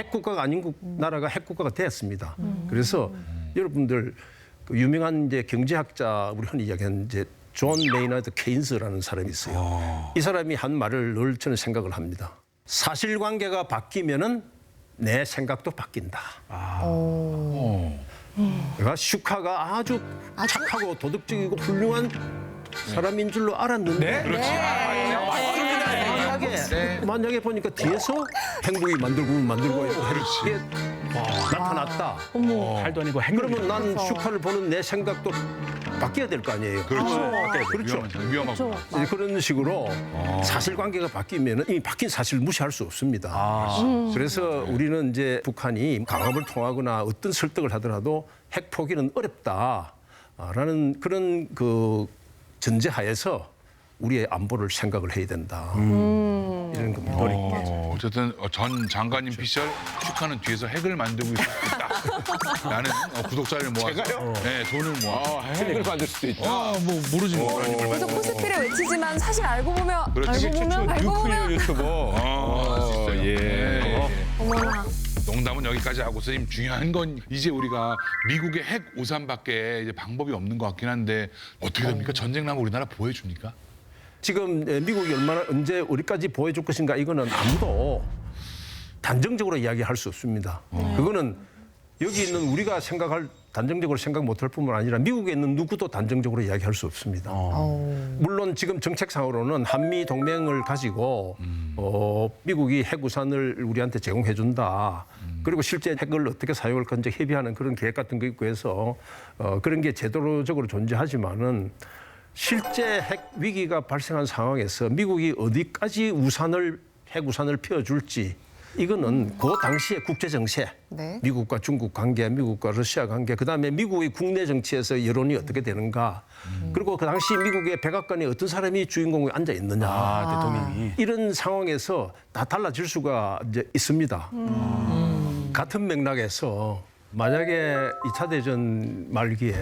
핵국가가 아닌 나라가 핵국가가 됐습니다. 그래서 여러분들 그 유명한 이제 경제학자 우리 흔히 이야기하는 이제 존 메이너드 케인스라는 사람이 있어요. 이 사람이 한 말을 늘 저는 생각을 합니다. 사실관계가 바뀌면은 내 생각도 바뀐다. 내가 슈카가 아주 착하고 도덕적이고 훌륭한 사람인 줄로 알았는데 만약에 보니까 뒤에서 행복이 만들고 이렇게 나타났다. 팔도 아니고 그러면 난 슈카를 보는 내 생각도 바뀌어야 될 거 아니에요. 그렇죠. 위험하고. 이제 그런 식으로 사실관계가 바뀌면 이미 바뀐 사실을 무시할 수 없습니다. 그래서 우리는 이제 북한이 강압을 통하거나 어떤 설득을 하더라도 핵 포기는 어렵다라는 그런 그 전제하에서 우리의 안보를 생각을 해야 된다. 이런 겁니다. 어쨌든 전 장관님 피셜 슈카는 뒤에서 핵을 만들고 있을 수 있다. 나는 구독자를 모아서 네, 돈을 모아. 핵을 만들 수도 있다. 뭐 모르지 뭐. 그래서 포스피를 외치지만 사실 알고 보면 그렇지. 알고 보면 유튜버. 진짜요. 예. 어머나. 농담은 여기까지 하고 선생님 중요한 건 이제 우리가 미국의 핵 우산밖에 이제 방법이 없는 것 같긴 한데 어떻게 됩니까? 전쟁 나면 우리나라 보호해줍니까? 지금 미국이 얼마나 언제 우리까지 보여줄 것인가 이거는 아무도 단정적으로 이야기할 수 없습니다. 그거는 여기 있는 우리가 단정적으로 생각 못할 뿐만 아니라 미국에 있는 누구도 단정적으로 이야기할 수 없습니다. 물론 지금 정책상으로는 한미 동맹을 가지고 미국이 핵우산을 우리한테 제공해 준다. 그리고 실제 핵을 어떻게 사용할 건지 협의하는 그런 계획 같은 거 있고 해서 그런 게 제도적으로 존재하지만은 실제 핵 위기가 발생한 상황에서 미국이 어디까지 핵우산을 피워줄지 이거는 그 당시의 국제 정세, 네. 미국과 중국 관계, 미국과 러시아 관계, 그다음에 미국의 국내 정치에서 여론이 어떻게 되는가, 그리고 그 당시 미국의 백악관에 어떤 사람이 주인공에 앉아 있느냐, 대통령이. 이런 상황에서 다 달라질 수가 이제 있습니다. 같은 맥락에서 만약에 2차 대전 말기에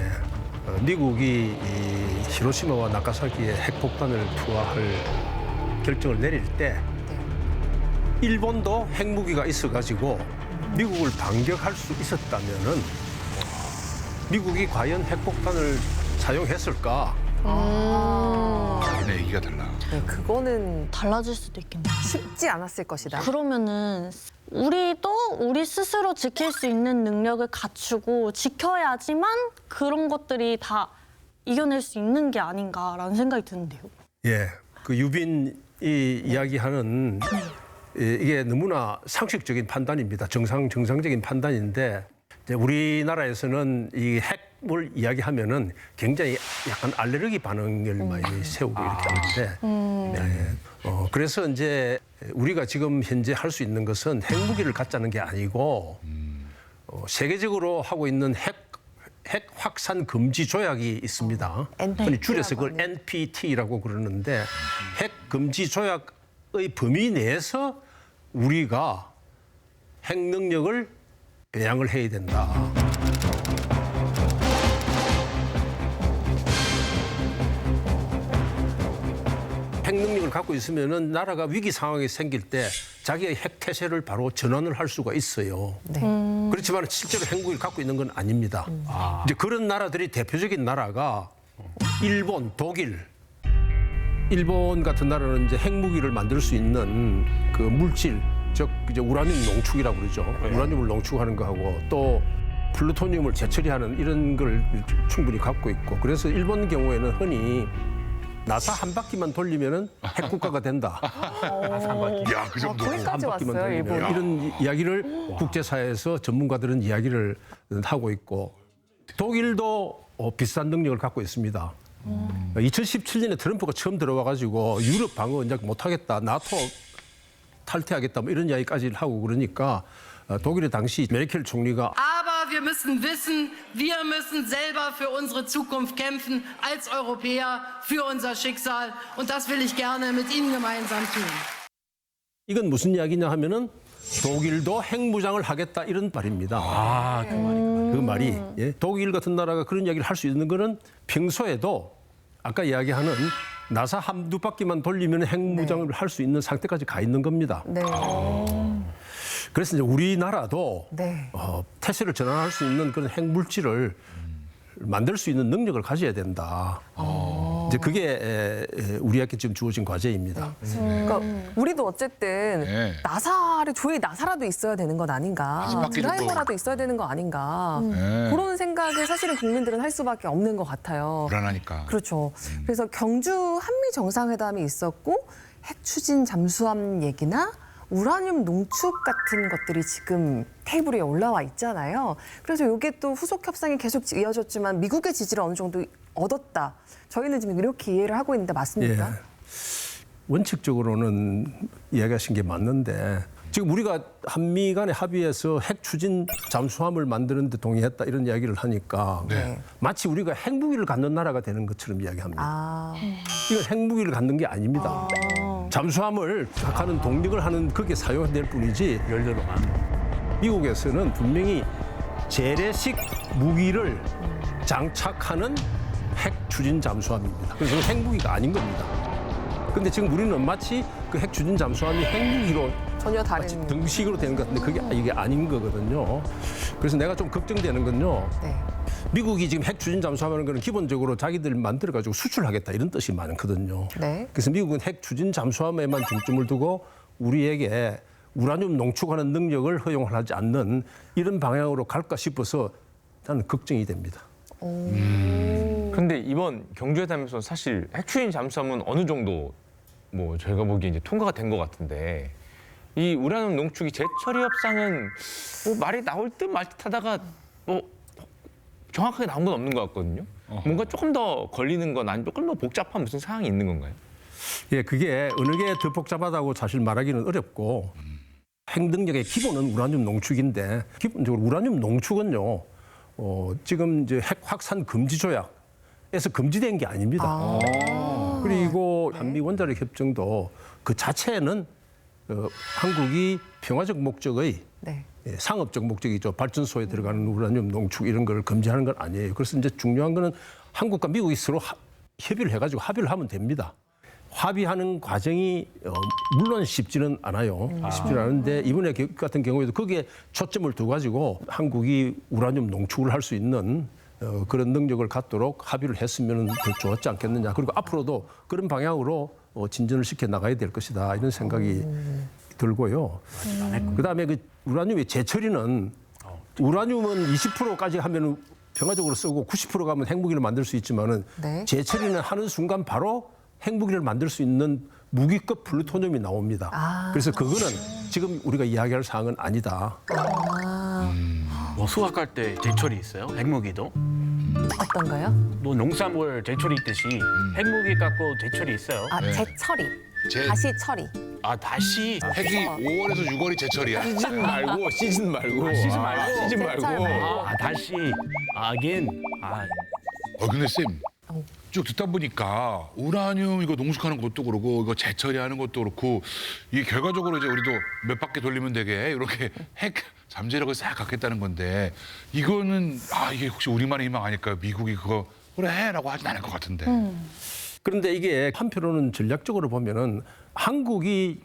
미국이 이 히로시마와 나가사키에 핵폭탄을 투하할 결정을 내릴 때 일본도 핵무기가 있어가지고 미국을 반격할 수 있었다면은 미국이 과연 핵폭탄을 사용했을까? 얘네 얘기가 달라. 네, 그거는 달라질 수도 있겠네요. 쉽지 않았을 것이다. 그러면은 우리도 우리 스스로 지킬 수 있는 능력을 갖추고 지켜야지만 그런 것들이 다 이겨낼 수 있는 게 아닌가라는 생각이 드는데요. 예, 그 유빈이 이야기하는 이게 너무나 상식적인 판단입니다. 정상적인 판단인데 이제 우리나라에서는 이 핵을 이야기하면은 굉장히 약간 알레르기 반응을 많이 세우고 이렇게 하는데 네. 그래서 이제 우리가 지금 현재 할 수 있는 것은 핵무기를 갖자는 게 아니고 세계적으로 하고 있는 핵 확산 금지 조약이 있습니다. 흔히 줄여서 그걸 NPT라고 그러는데 핵 금지 조약의 범위 내에서 우리가 핵 능력을 배양을 해야 된다. 핵 능력을 갖고 있으면은 나라가 위기 상황이 생길 때 자기의 핵 태세를 바로 전환을 할 수가 있어요. 네. 그렇지만 실제로 핵무기를 갖고 있는 건 아닙니다. 이제 그런 나라들이 대표적인 나라가 일본, 독일. 일본 같은 나라는 이제 핵무기를 만들 수 있는 그 물질, 즉 이제 우라늄 농축이라고 그러죠. 우라늄을 농축하는 거하고 또 플루토늄을 재처리하는 이런 걸 충분히 갖고 있고, 그래서 일본 경우에는 흔히 나사 한 바퀴만 돌리면은 핵국가가 된다. 야, 그 정도. 거기까지 왔어요, 일본. 이런 이야기를 국제사회에서 전문가들은 이야기를 하고 있고, 독일도 비슷한 능력을 갖고 있습니다. 2017년에 트럼프가 처음 들어와가지고 유럽 방어 이제 못하겠다, 나토 탈퇴하겠다, 뭐 이런 이야기까지 하고 그러니까 독일의 당시 메르켈 총리가 Aber wir müssen wissen, wir müssen selber für unsere Zukunft kämpfen, als Europäer, für unser Schicksal. Und das will ich gerne mit Ihnen gemeinsam tun. 이건 무슨 이야기냐 하면은 독일도 핵무장을 하겠다 이런 말입니다. 그 말이 예? 독일 같은 나라가 그런 이야기를 할 수 있는 거는 평소에도 아까 이야기하는 나사 한두 바퀴만 돌리면 핵무장을 할 수 있는 상태까지 가 있는 겁니다. 네. 그래서 이제 우리나라도 네. 태세를 전환할 수 있는 그런 핵물질을 만들 수 있는 능력을 가져야 된다. 이제 그게 우리에게 지금 주어진 과제입니다. 그러니까 우리도 어쨌든 네. 나사를 조이 나사라도 있어야 되는 것 아닌가, 바퀴 정도. 드라이버라도 있어야 되는 거 아닌가 네. 그런 생각을 사실은 국민들은 할 수밖에 없는 것 같아요. 불안하니까. 그렇죠. 그래서 경주 한미 정상회담이 있었고 핵 추진 잠수함 얘기나 우라늄 농축 같은 것들이 지금 테이블 위에 올라와 있잖아요. 그래서 이게 또 후속 협상이 계속 이어졌지만 미국의 지지를 어느 정도 얻었다. 저희는 지금 이렇게 이해를 하고 있는데 맞습니까? 예. 원칙적으로는 이야기하신 게 맞는데 지금 우리가 한미 간의 합의해서 핵 추진 잠수함을 만드는 데 동의했다 이런 이야기를 하니까 네. 마치 우리가 핵무기를 갖는 나라가 되는 것처럼 이야기합니다. 아, 이건 핵무기를 갖는 게 아닙니다. 잠수함을 하는 동력을 하는 그게 사용될 뿐이지 열대로만. 미국에서는 분명히 재래식 무기를 장착하는 핵 추진 잠수함입니다. 그래서 그건 핵무기가 아닌 겁니다. 근데 지금 우리는 마치 그 핵 추진 잠수함이 핵무기로 전혀 마치 다른. 등식으로 되는 것 같은데 그게 이게 아닌 거거든요. 그래서 내가 좀 걱정되는 건요. 네. 미국이 지금 핵 추진 잠수함하는 거는 기본적으로 자기들 만들어 가지고 수출하겠다 이런 뜻이 많거든요. 네. 그래서 미국은 핵 추진 잠수함에만 중점을 두고 우리에게 우라늄 농축하는 능력을 허용하지 않는 이런 방향으로 갈까 싶어서 저는 걱정이 됩니다. 근데 이번 경주회담에서 사실 핵추진 잠수함은 어느 정도 뭐 저희가 보기에 이제 통과가 된 것 같은데 이 우라늄 농축이 재처리 협상은 뭐 말이 나올 듯 말 듯하다가 뭐 정확하게 나온 건 없는 것 같거든요. 뭔가 조금 더 걸리는 건 아니면 조금 더 복잡한 무슨 상황이 있는 건가요? 예, 그게 어느 게 더 복잡하다고 사실 말하기는 어렵고 핵 능력의 기본은 우라늄 농축인데 기본적으로 우라늄 농축은요. 지금 이제 핵 확산 금지 조약에서 금지된 게 아닙니다. 그리고 한미 원자력 협정도 그 자체는 한국이 평화적 목적의 네. 상업적 목적이죠. 발전소에 들어가는 우라늄 농축 이런 걸 금지하는 건 아니에요. 그래서 이제 중요한 거는 한국과 미국이 서로 협의를 해가지고 합의를 하면 됩니다. 합의하는 과정이 물론 쉽지는 않아요. 쉽지는 않은데 이번에 같은 경우에도 거기에 초점을 두가지고 한국이 우라늄 농축을 할 수 있는 그런 능력을 갖도록 합의를 했으면 더 좋았지 않겠느냐. 그리고 앞으로도 그런 방향으로 진전을 시켜 나가야 될 것이다. 이런 생각이 들고요. 그다음에 그 우라늄의 재처리는 우라늄은 20%까지 하면 평화적으로 쓰고 90% 가면 핵무기를 만들 수 있지만은 네. 재처리는 하는 순간 바로 핵무기를 만들 수 있는 무기급 플루토늄이 나옵니다. 그래서 그거는 지금 우리가 이야기할 사항은 아니다. 뭐 수확할 때 제철이 있어요. 핵무기도. 어떤가요? 뭐 농산물 제철이 있듯이 핵무기 갖고 제철이 있어요. 아, 네. 재처리. 제- 다시 처리. 아 다시 핵이 5월에서 6월이 제철이야. 시즌 말고 시즌 말고 시즌 말고. 시즌 제철 말고 말고. 다시 again. 근데 쌤, 쭉 듣다 보니까 우라늄 이거 농축하는 것도 그렇고 이거 재처리하는 것도 그렇고 이게 결과적으로 이제 우리도 몇 바퀴 돌리면 되게 이렇게 핵 잠재력을 싹 갖겠다는 건데 이거는 이게 혹시 우리만의 희망 아닐까요? 미국이 그거 그래라고 하진 않을 것 같은데. 그런데 이게 한편으로는 전략적으로 보면은 한국이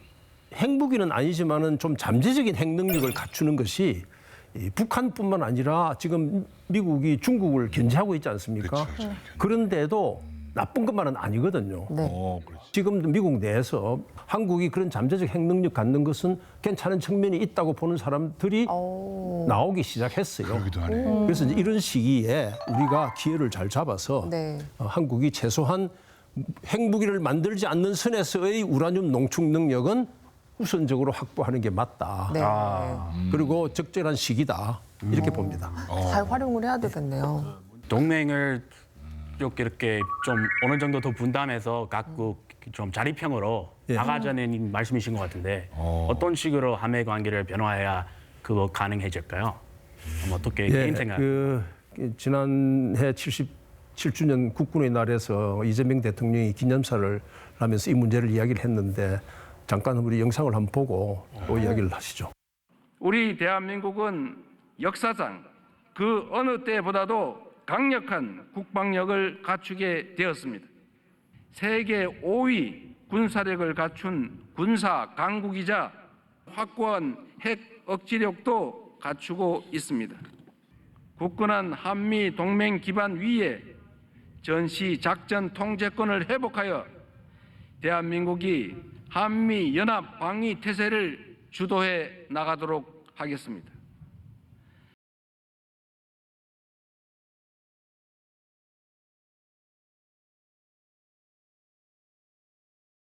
핵무기는 아니지만은 좀 잠재적인 핵 능력을 갖추는 것이 이 북한뿐만 아니라 지금 미국이 중국을 견제하고 있지 않습니까? 그렇죠. 그런데도 나쁜 것만은 아니거든요. 네. 그렇지. 지금 미국 내에서 한국이 그런 잠재적 핵 능력 갖는 것은 괜찮은 측면이 있다고 보는 사람들이 나오기 시작했어요. 그러기도 하네. 그래서 이제 이런 시기에 우리가 기회를 잘 잡아서 네. 한국이 최소한 핵무기를 만들지 않는 선에서의 우라늄 농축 능력은 우선적으로 확보하는 게 맞다. 네. 그리고 적절한 시기다. 이렇게 봅니다. 잘 활용을 해야 되겠네요. 동맹을 이렇게 좀 어느 정도 더 분담해서 각국 좀 자립형으로 예. 나가자는 말씀이신 것 같은데 어떤 식으로 한미 관계를 변화해야 그거 가능해질까요? 어떻게 개인 생각? 지난해 77주년 국군의 날에서 이재명 대통령이 기념사를 하면서 이 문제를 이야기를 했는데 잠깐 우리 영상을 한번 보고 또 이야기를 하시죠. 우리 대한민국은 역사상 그 어느 때보다도 강력한 국방력을 갖추게 되었습니다. 세계 5위 군사력을 갖춘 군사 강국이자 확고한 핵 억지력도 갖추고 있습니다. 굳건한 한미 동맹 기반 위에 전시 작전 통제권을 회복하여 대한민국이 한미 연합 방위 태세를 주도해 나가도록 하겠습니다.